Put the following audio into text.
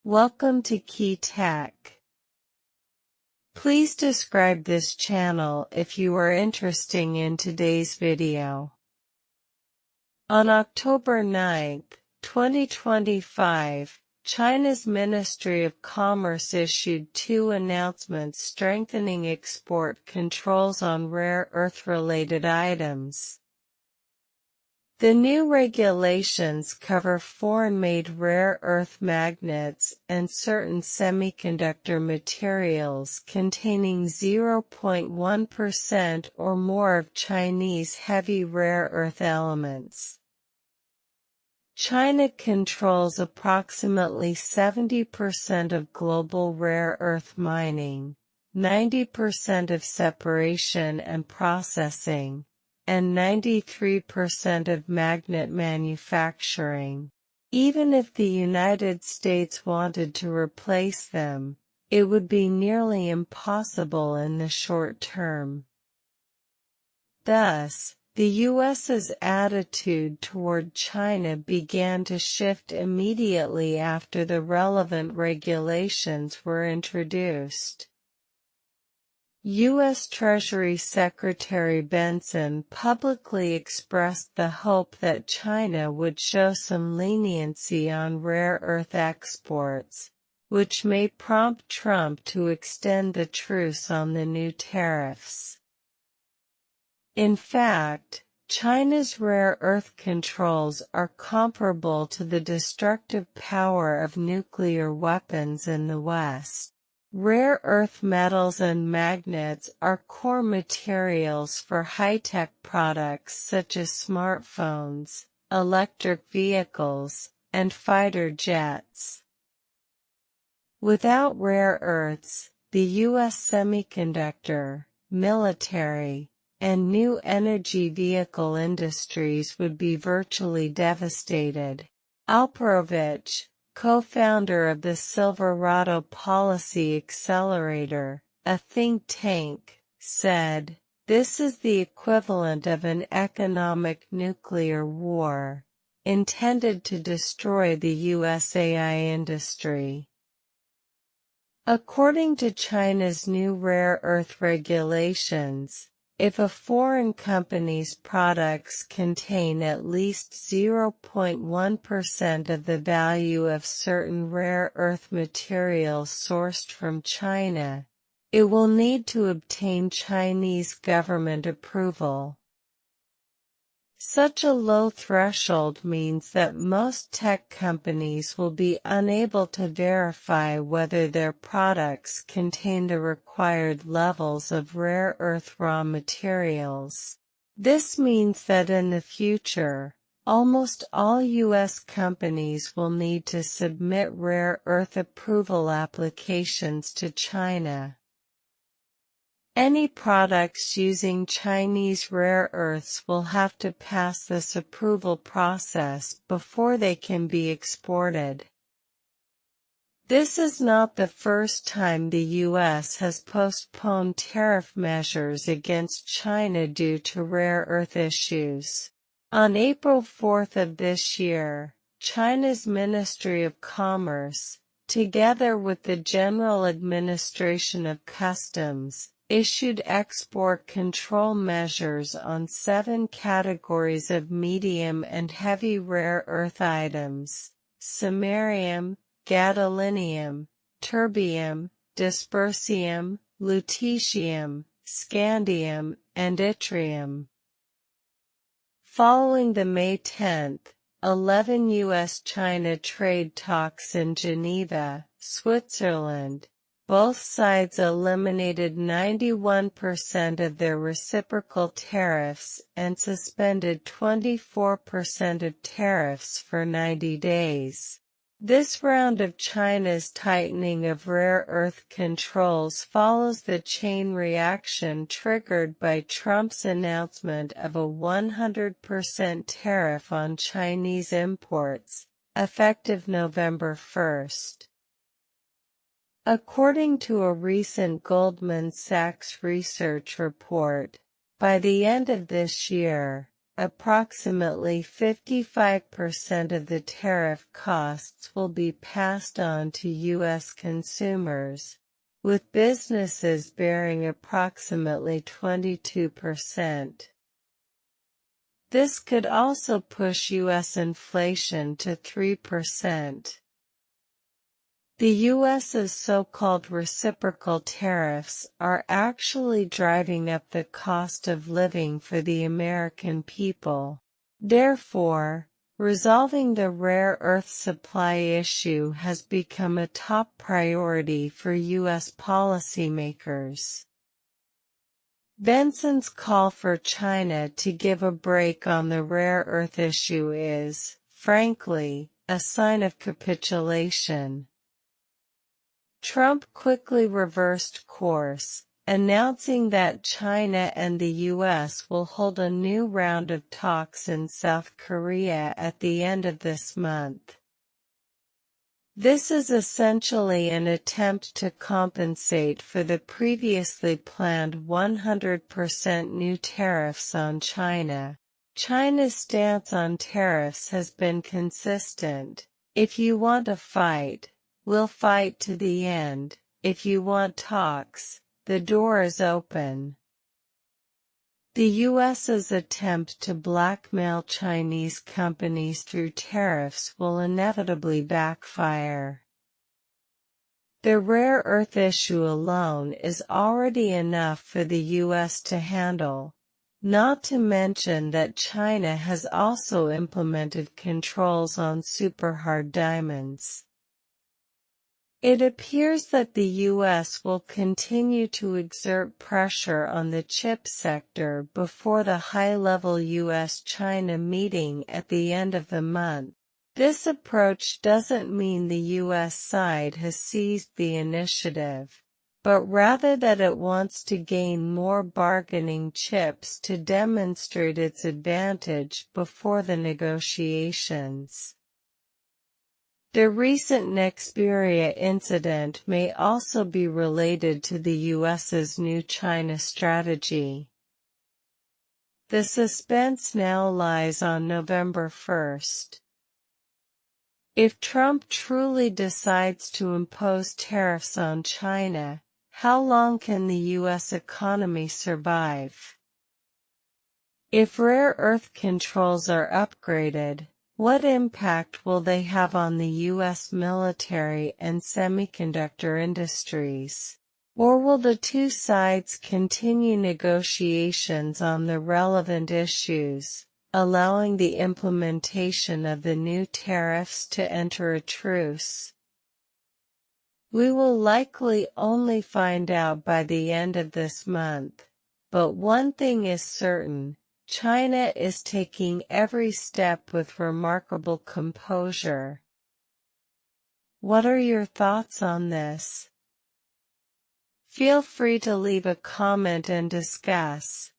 Welcome to Key Tech. Please describe this channel if you are interested in today's video. On October 9, 2025, China's Ministry of Commerce issued two announcements strengthening export controls on rare earth-related items. The new regulations cover foreign-made rare earth magnets and certain semiconductor materials containing 0.1% or more of Chinese heavy rare earth elements. China controls approximately 70% of global rare earth mining, 90% of separation and processing, and 93% of magnet manufacturing. Even if the United States wanted to replace them, it would be nearly impossible in the short term. Thus, the U.S.'s attitude toward China began to shift immediately after the relevant regulations were introduced. U.S. Treasury Secretary Benson publicly expressed the hope that China would show some leniency on rare earth exports, which may prompt Trump to extend the truce on the new tariffs. In fact, China's rare earth controls are comparable to the destructive power of nuclear weapons in the West. Rare earth metals and magnets are core materials for high-tech products such as smartphones, electric vehicles, and fighter jets. Without rare earths, the U.S. semiconductor, military, and new energy vehicle industries would be virtually devastated. Alperovich, co-founder of the Silverado Policy Accelerator, a think tank, said, "This is the equivalent of an economic nuclear war, intended to destroy the U.S. AI industry." According to China's new rare earth regulations, if a foreign company's products contain at least 0.1% of the value of certain rare earth materials sourced from China, it will need to obtain Chinese government approval. Such a low threshold means that most tech companies will be unable to verify whether their products contain the required levels of rare earth raw materials. This means that in the future, almost all U.S. companies will need to submit rare earth approval applications to China. Any products using Chinese rare earths will have to pass this approval process before they can be exported. This is not the first time the U.S. has postponed tariff measures against China due to rare earth issues. On April 4 of this year, China's Ministry of Commerce, together with the General Administration of Customs, issued export control measures on 7 categories of medium and heavy rare earth items: samarium, gadolinium, terbium, dysprosium, lutetium, scandium, and yttrium. Following the May 10, 11 U.S.-China trade talks in Geneva, Switzerland, both sides eliminated 91% of their reciprocal tariffs and suspended 24% of tariffs for 90 days. This round of China's tightening of rare earth controls follows the chain reaction triggered by Trump's announcement of a 100% tariff on Chinese imports, effective November 1. According to a recent Goldman Sachs research report, by the end of this year, approximately 55% of the tariff costs will be passed on to U.S. consumers, with businesses bearing approximately 22%. This could also push U.S. inflation to 3%. The U.S.'s so-called reciprocal tariffs are actually driving up the cost of living for the American people. Therefore, resolving the rare earth supply issue has become a top priority for U.S. policymakers. Benson's call for China to give a break on the rare earth issue is, frankly, a sign of capitulation. Trump quickly reversed course, announcing that China and the U.S. will hold a new round of talks in South Korea at the end of this month. This is essentially an attempt to compensate for the previously planned 100% new tariffs on China. China's stance on tariffs has been consistent. If you want a fight, we'll fight to the end. If you want talks, the door is open. The U.S.'s attempt to blackmail Chinese companies through tariffs will inevitably backfire. The rare earth issue alone is already enough for the U.S. to handle, not to mention that China has also implemented controls on superhard diamonds. It appears that the U.S. will continue to exert pressure on the chip sector before the high-level U.S.-China meeting at the end of the month. This approach doesn't mean the U.S. side has seized the initiative, but rather that it wants to gain more bargaining chips to demonstrate its advantage before the negotiations. The recent Nexperia incident may also be related to the U.S.'s new China strategy. The suspense now lies on November 1st. If Trump truly decides to impose tariffs on China, how long can the U.S. economy survive? If rare earth controls are upgraded, what impact will they have on the U.S. military and semiconductor industries? Or will the two sides continue negotiations on the relevant issues, allowing the implementation of the new tariffs to enter a truce? We will likely only find out by the end of this month, but one thing is certain. China is taking every step with remarkable composure. What are your thoughts on this? Feel free to leave a comment and discuss.